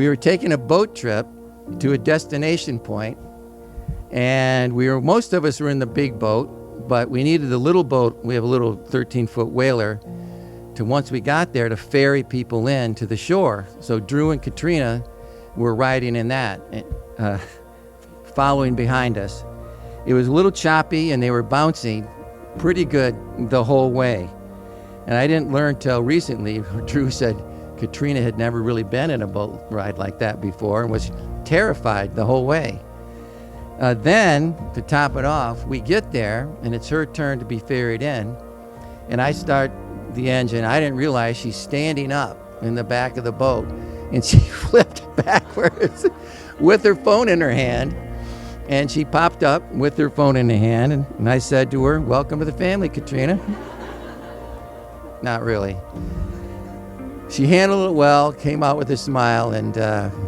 We were taking a boat trip to a destination point, and most of us were in the big boat, but we needed a little boat. We have a little 13-foot whaler to, once we got there, to ferry people in to the shore. So Drew and Katrina were riding in that, following behind us. It was a little choppy, and they were bouncing pretty good the whole way. And I didn't learn till recently. Drew said Katrina had never really been in a boat ride like that before and was terrified the whole way. Then, to top it off, we get there, and it's her turn to be ferried in, and I start the engine. I didn't realize she's standing up in the back of the boat, and she flipped backwards with her phone in her hand, and she popped up with her phone in her hand, and I said to her, "Welcome to the family, Katrina." Not really. She handled it well, came out with a smile, and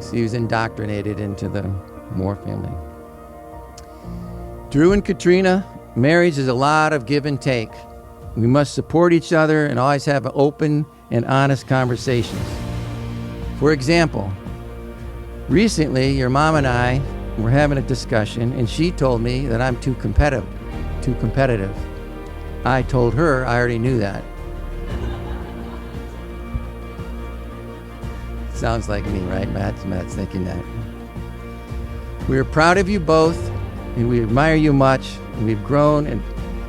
she was indoctrinated into the Moore family. Drew and Katrina, marriage is a lot of give and take. We must support each other and always have open and honest conversations. For example, recently your mom and I were having a discussion, and she told me that I'm too competitive. I told her I already knew that. Sounds like me, right? Matt's thinking that. We are proud of you both, and we admire you much, and we've grown, and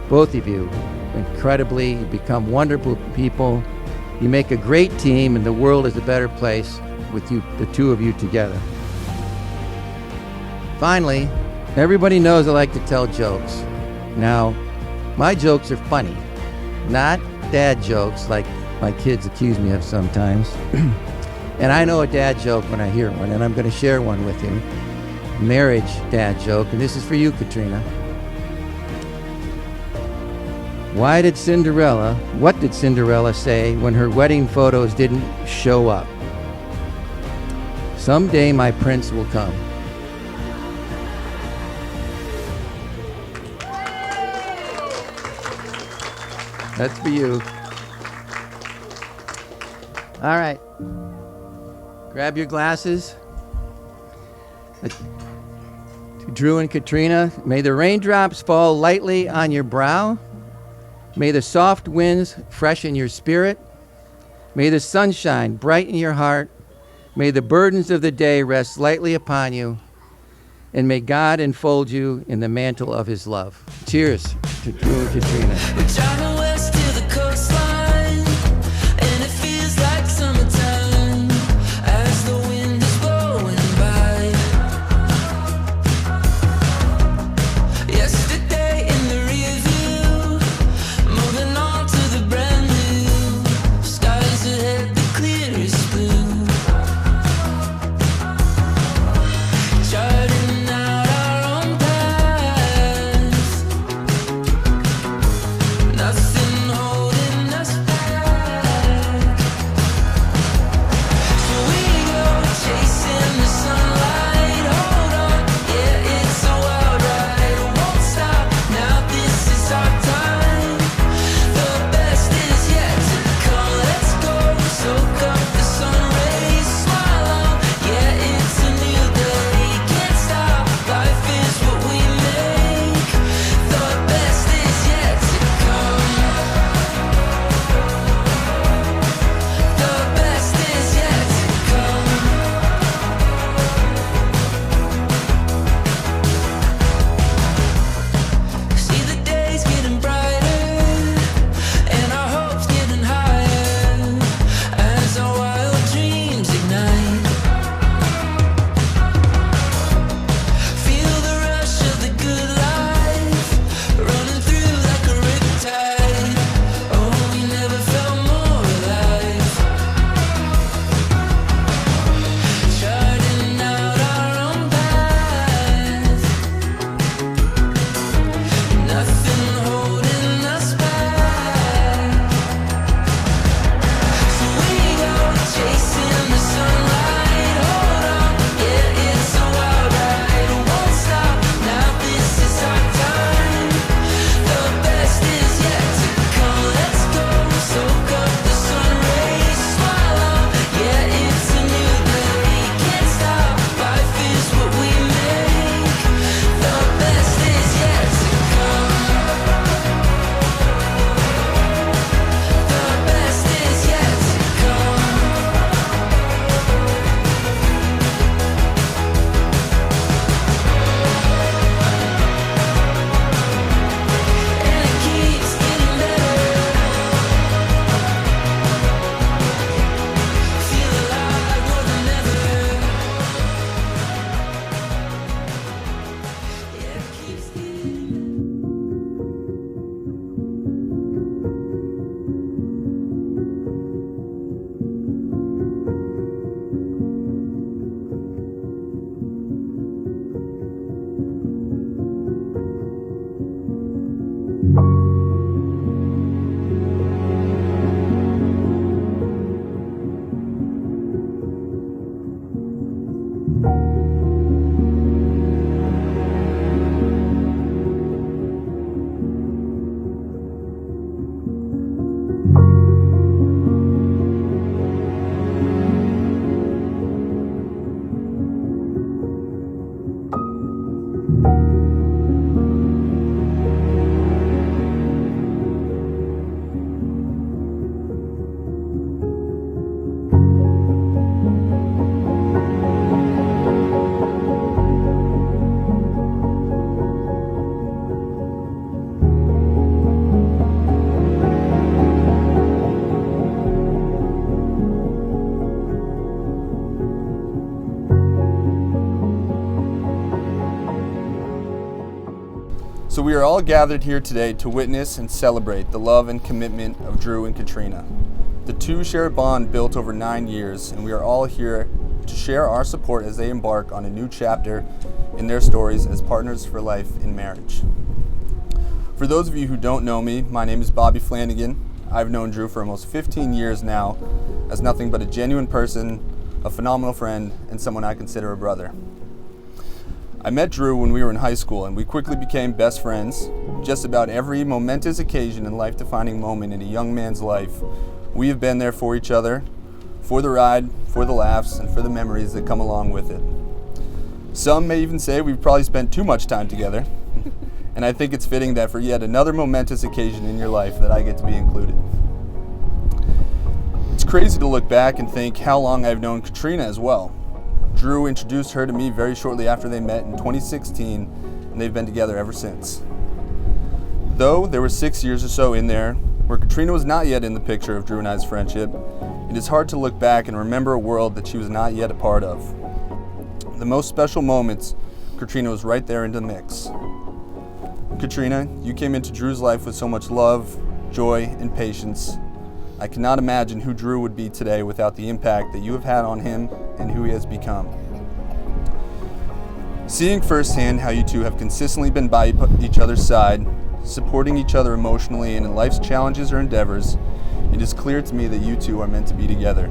both of you, incredibly. You've become wonderful people. You make a great team, and the world is a better place with you, the two of you together. Finally, everybody knows I like to tell jokes. Now, my jokes are funny, not dad jokes like my kids accuse me of sometimes. And I know a dad joke when I hear one, and I'm going to share one with you. Marriage dad joke, and this is for you, Katrina. What did Cinderella say when her wedding photos didn't show up? Someday my prince will come. That's for you. All right. Grab your glasses. Drew and Katrina, may the raindrops fall lightly on your brow. May the soft winds freshen your spirit. May the sunshine brighten your heart. May the burdens of the day rest lightly upon you. And may God enfold you in the mantle of his love. Cheers to Drew and Katrina. We're driving west to the coastline, and it feels like summertime as the wind is blowing by. Yesterday in the rear view, moving on to the brand new. Skies ahead, the clearest blue. Charting out our own paths. Nothing are all gathered here today to witness and celebrate the love and commitment of Drew and Katrina. The two share a bond built over 9 years, and we are all here to share our support as they embark on a new chapter in their stories as partners for life in marriage. For those of you who don't know me, my name is Bobby Flanagan. I've known Drew for almost 15 years now as nothing but a genuine person, a phenomenal friend, and someone I consider a brother. I met Drew when we were in high school, and we quickly became best friends. Just about every momentous occasion and life-defining moment in a young man's life, we have been there for each other, for the ride, for the laughs, and for the memories that come along with it. Some may even say we've probably spent too much time together, and I think it's fitting that for yet another momentous occasion in your life that I get to be included. It's crazy to look back and think how long I've known Katrina as well. Drew introduced her to me very shortly after they met in 2016, and they've been together ever since. Though there were 6 years or so in there where Katrina was not yet in the picture of Drew and I's friendship, it is hard to look back and remember a world that she was not yet a part of. The most special moments, Katrina was right there in the mix. Katrina, you came into Drew's life with so much love, joy, and patience. I cannot imagine who Drew would be today without the impact that you have had on him and who he has become. Seeing firsthand how you two have consistently been by each other's side, supporting each other emotionally and in life's challenges or endeavors, it is clear to me that you two are meant to be together.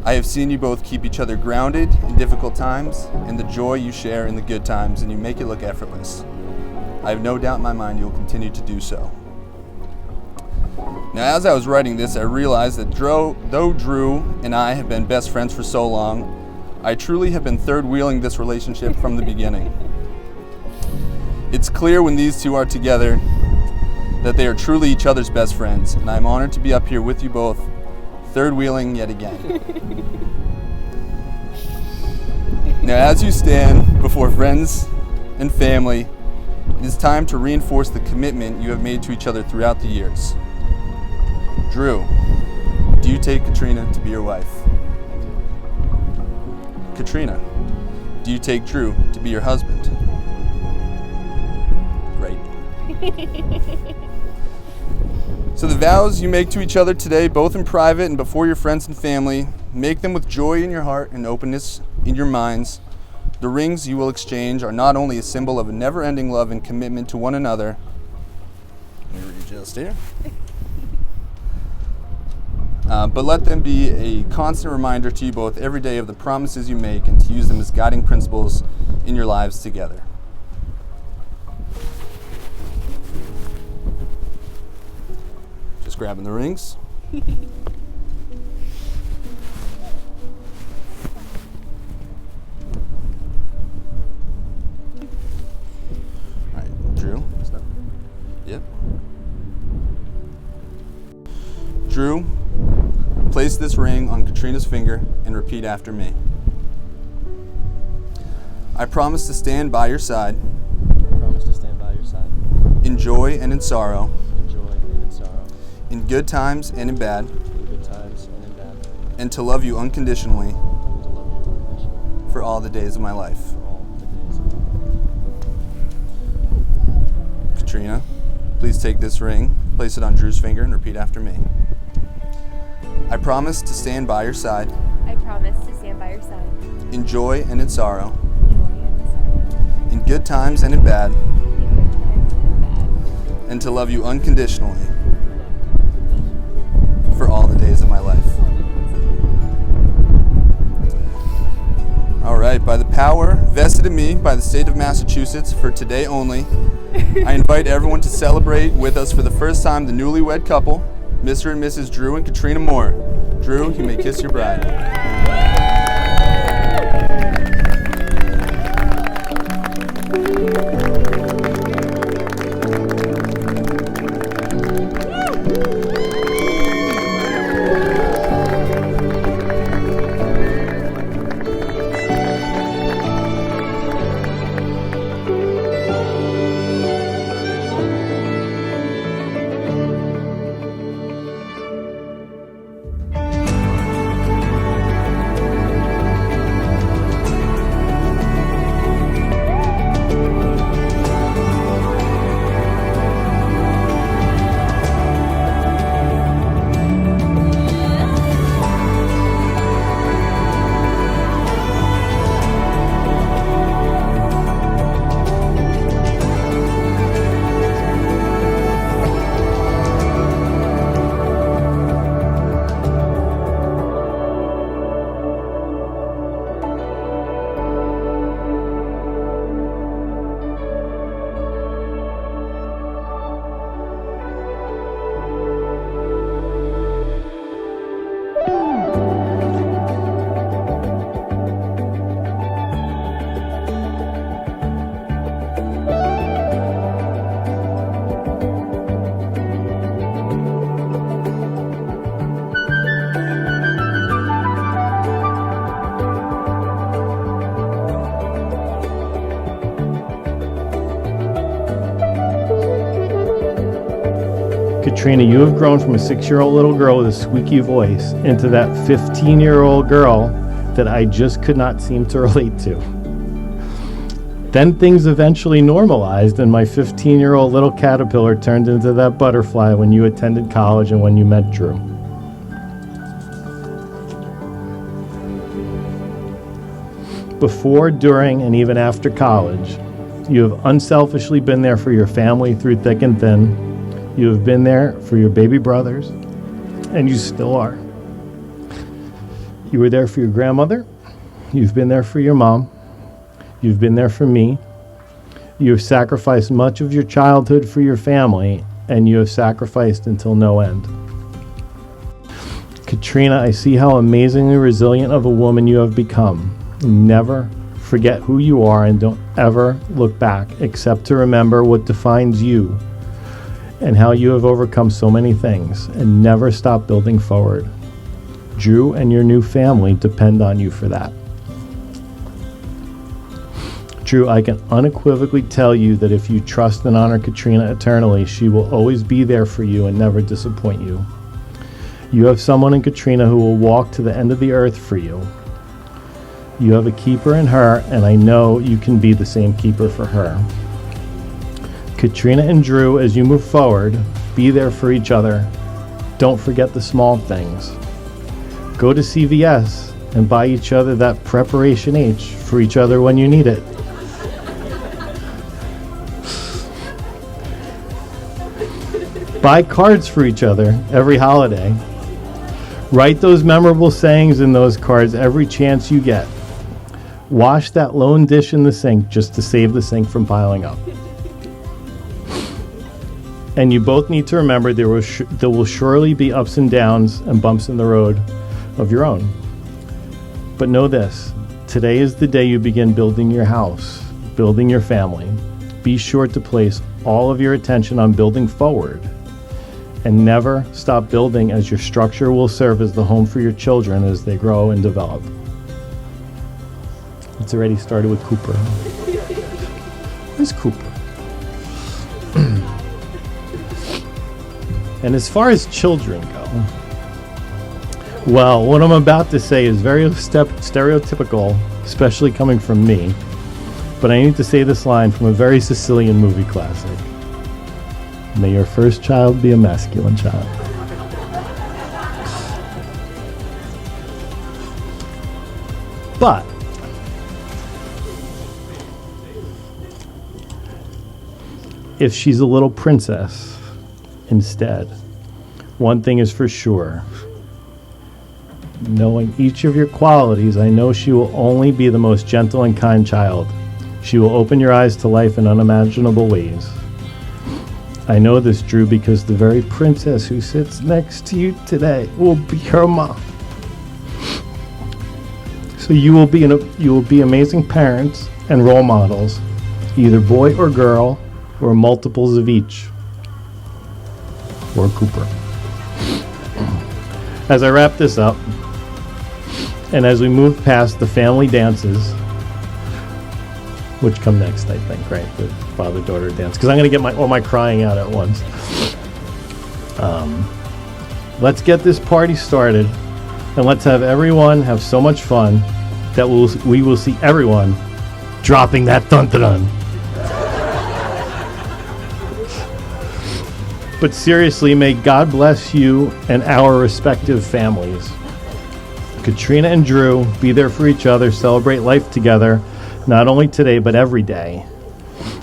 I have seen you both keep each other grounded in difficult times and the joy you share in the good times, and you make it look effortless. I have no doubt in my mind you will continue to do so. Now, as I was writing this, I realized that though Drew and I have been best friends for so long, I truly have been third-wheeling this relationship from the beginning. It's clear when these two are together that they are truly each other's best friends, and I'm honored to be up here with you both, third-wheeling yet again. Now, as you stand before friends and family, it is time to reinforce the commitment you have made to each other throughout the years. Drew, do you take Katrina to be your wife? Katrina, do you take Drew to be your husband? Great. So the vows you make to each other today, both in private and before your friends and family, make them with joy in your heart and openness in your minds. The rings you will exchange are not only a symbol of a never-ending love and commitment to one another. Let me readjust here. But let them be a constant reminder to you both every day of the promises you make and to use them as guiding principles in your lives together. Just grabbing the rings. All right, Drew. Yep. Drew, place this ring on Katrina's finger and repeat after me. I promise to stand by your side. I promise to stand by your side. In joy and in sorrow. In joy and in sorrow. In good times and in bad. In good times and in bad. And to love you unconditionally. And to love you unconditionally. For all the days of my life. For all the days of my life. Katrina, please take this ring, place it on Drew's finger, and repeat after me. I promise to stand by your side. I promise to stand by your side. In joy and in sorrow. In joy and in sorrow. In good times and in bad. In good times and in bad. And to love you unconditionally. For all the days of my life. All right, by the power vested in me by the state of Massachusetts for today only, I invite everyone to celebrate with us for the first time the newlywed couple, Mr. and Mrs. Drew and Katrina Moore. Drew, you may kiss your bride. Katrina, you have grown from a 6-year-old little girl with a squeaky voice into that 15-year-old girl that I just could not seem to relate to. Then things eventually normalized, and my 15-year-old little caterpillar turned into that butterfly when you attended college and when you met Drew. Before, during, and even after college, you have unselfishly been there for your family through thick and thin. You have been there for your baby brothers, and you still are. You were there for your grandmother. You've been there for your mom. You've been there for me. You have sacrificed much of your childhood for your family, and you have sacrificed until no end. Katrina, I see how amazingly resilient of a woman you have become. Never forget who you are, and don't ever look back except to remember what defines you and how you have overcome so many things, and never stop building forward. Drew and your new family depend on you for that. Drew, I can unequivocally tell you that if you trust and honor Katrina eternally, she will always be there for you and never disappoint you. You have someone in Katrina who will walk to the end of the earth for you. You have a keeper in her, and I know you can be the same keeper for her. Katrina and Drew, as you move forward, be there for each other. Don't forget the small things. Go to CVS and buy each other that Preparation H for each other when you need it. Buy cards for each other every holiday. Write those memorable sayings in those cards every chance you get. Wash that lone dish in the sink just to save the sink from piling up. And you both need to remember there will surely be ups and downs and bumps in the road of your own. But know this, today is the day you begin building your house, building your family. Be sure to place all of your attention on building forward, and never stop building, as your structure will serve as the home for your children as they grow and develop. It's already started with Cooper. Where's Cooper? And as far as children go, well, what I'm about to say is very stereotypical, especially coming from me, but I need to say this line from a very Sicilian movie classic. May your first child be a masculine child. But if she's a little princess instead, one thing is for sure. Knowing each of your qualities, I know she will only be the most gentle and kind child. She will open your eyes to life in unimaginable ways. I know this, Drew, because the very princess who sits next to you today will be her mom. So you will be amazing parents and role models, either boy or girl, or multiples of each. Or Cooper. As I wrap this up, and as we move past the family dances, which come next, I think, right? The father-daughter dance. Because I'm going to get all my crying out at once. Let's get this party started, and let's have everyone have so much fun that we will see everyone dropping that dun-dun-dun. But seriously, may God bless you and our respective families. Katrina and Drew, be there for each other, celebrate life together, not only today, but every day.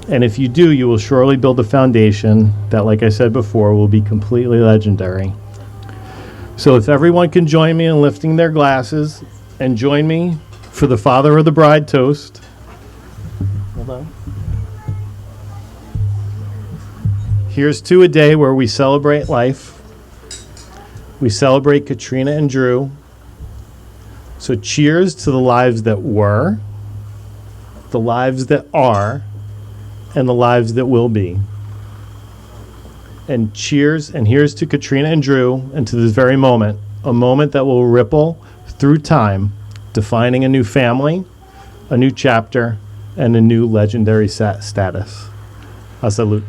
And if you do, you will surely build a foundation that, like I said before, will be completely legendary. So if everyone can join me in lifting their glasses and join me for the father of the bride toast. Hold on. Here's to a day where we celebrate life. We celebrate Katrina and Drew. So cheers to the lives that were, the lives that are, and the lives that will be. And cheers, and here's to Katrina and Drew, and to this very moment, a moment that will ripple through time, defining a new family, a new chapter, and a new legendary status. A salute.